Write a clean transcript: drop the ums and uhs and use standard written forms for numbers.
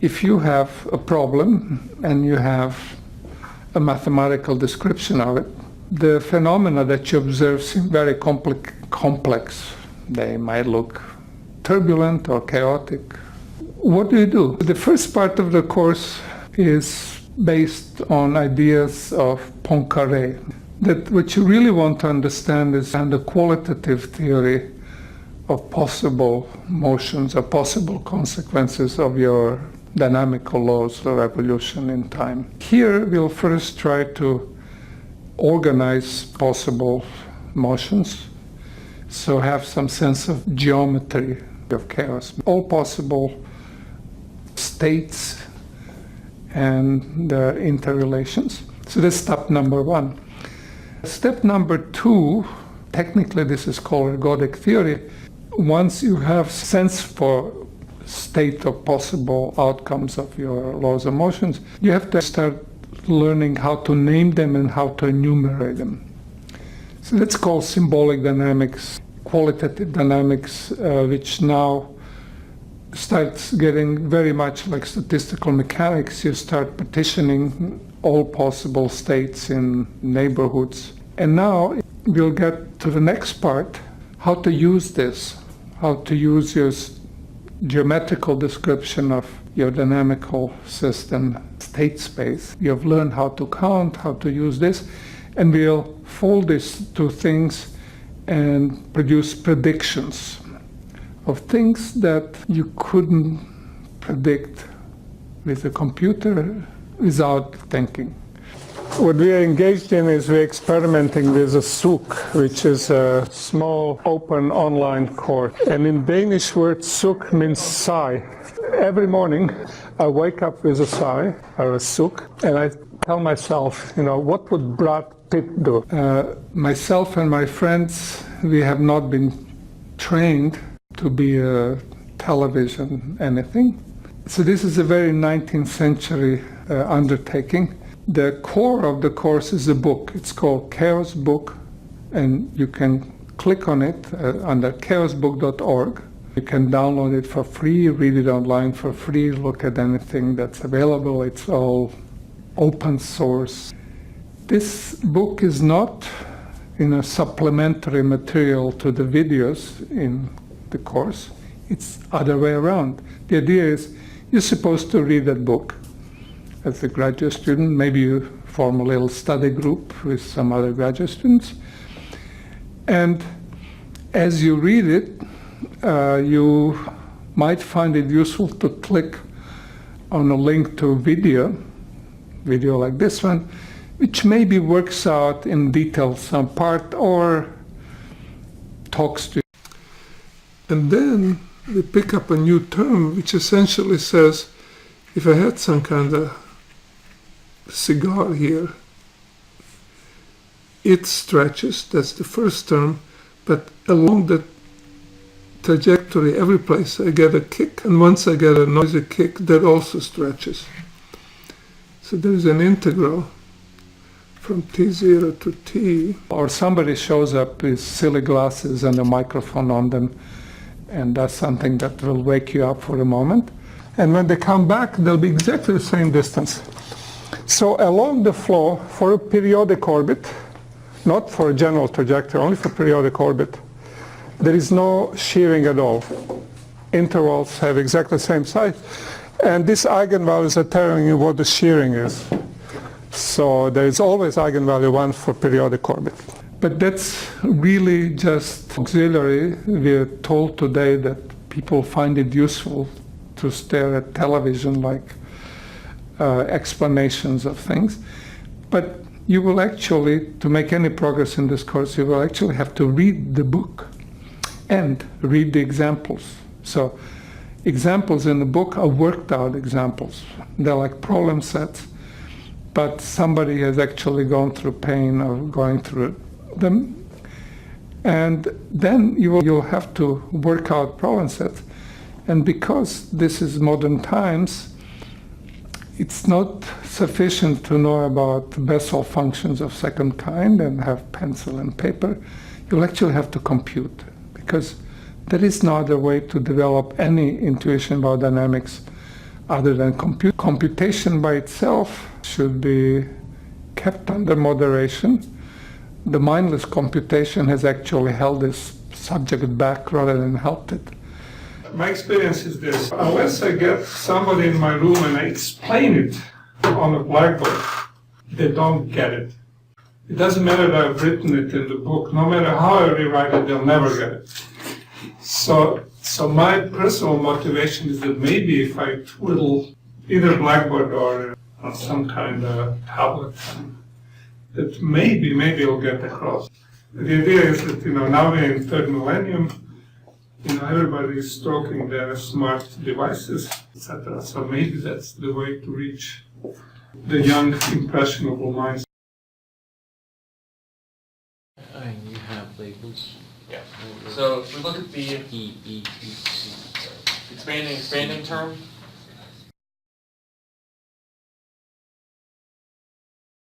if you have a problem and you have a mathematical description of it, the phenomena that you observe seem very complex. They might look turbulent or chaotic. What do? The first part of the course is based on ideas of Poincaré. That what you really want to understand is the qualitative theory of possible motions or possible consequences of your dynamical laws of evolution in time. Here we'll first try to organize possible motions, so have some sense of geometry of chaos, all possible states and their interrelations. So that's step number one. Step number two, technically this is called ergodic theory. Once you have sense for state of possible outcomes of your laws of motions, you have to start learning how to name them and how to enumerate them. So that's called symbolic dynamics, qualitative dynamics, which now starts getting very much like statistical mechanics. You start partitioning all possible states in neighborhoods. And now we'll get to the next part, how to use this, how to use your geometrical description of your dynamical system, state space. You've learned how to count, how to use this, and we'll fold these two things and produce predictions of things that you couldn't predict with a computer without thinking. What we are engaged in is we're experimenting with a souk, which is a small open online course. And in Danish word souk means sigh. Every morning I wake up with a sigh or a souk, and I tell myself, what would Brad Pitt do? Myself and my friends, we have not been trained to be a television anything. So this is a very 19th century undertaking. The core of the course is a book. It's called Chaos Book, and you can click on it under chaosbook.org. You can download it for free, read it online for free, look at anything that's available. It's all open source. This book is not supplementary material to the videos in the course. It's other way around. The idea is you're supposed to read that book as a graduate student. Maybe you form a little study group with some other graduate students. And as you read it, you might find it useful to click on a link to a video like this one, which maybe works out in detail some part or talks to you. And then we pick up a new term which essentially says, if I had some kind of cigar here, it stretches, that's the first term, but along the trajectory, every place I get a kick, and once I get a noisy kick, that also stretches. So there's an integral from t0 to t. Or somebody shows up with silly glasses and a microphone on them, and that's something that will wake you up for a moment. And when they come back, they'll be exactly the same distance. So along the flow, for a periodic orbit, not for a general trajectory, only for periodic orbit, there is no shearing at all. Intervals have exactly the same size. And these eigenvalues are telling you what the shearing is. So there is always eigenvalue 1 for periodic orbit. But that's really just auxiliary. We are told today that people find it useful to stare at television like explanations of things. But you will actually, to make any progress in this course, you will actually have to read the book and read the examples. So examples in the book are worked out examples. They're like problem sets, but somebody has actually gone through pain of going through them. And then you'll have to work out problem sets. And because this is modern times, it's not sufficient to know about Bessel functions of second kind and have pencil and paper. You'll actually have to compute, because there is no other way to develop any intuition about dynamics other than computation by itself should be kept under moderation. The mindless computation has actually held this subject back rather than helped it. My experience is this: unless I get somebody in my room and I explain it on a blackboard, they don't get it. It doesn't matter that I've written it in the book. No matter how I rewrite it, they'll never get it. So my personal motivation is that maybe if I twiddle either blackboard or some kind of tablet, that maybe it'll get across. The idea is that, now we're in third millennium, everybody is stroking their smart devices, etc. So maybe that's the way to reach the young, impressionable minds. You have labels. Yeah. So if we look at the E, E, E, C. expanding term,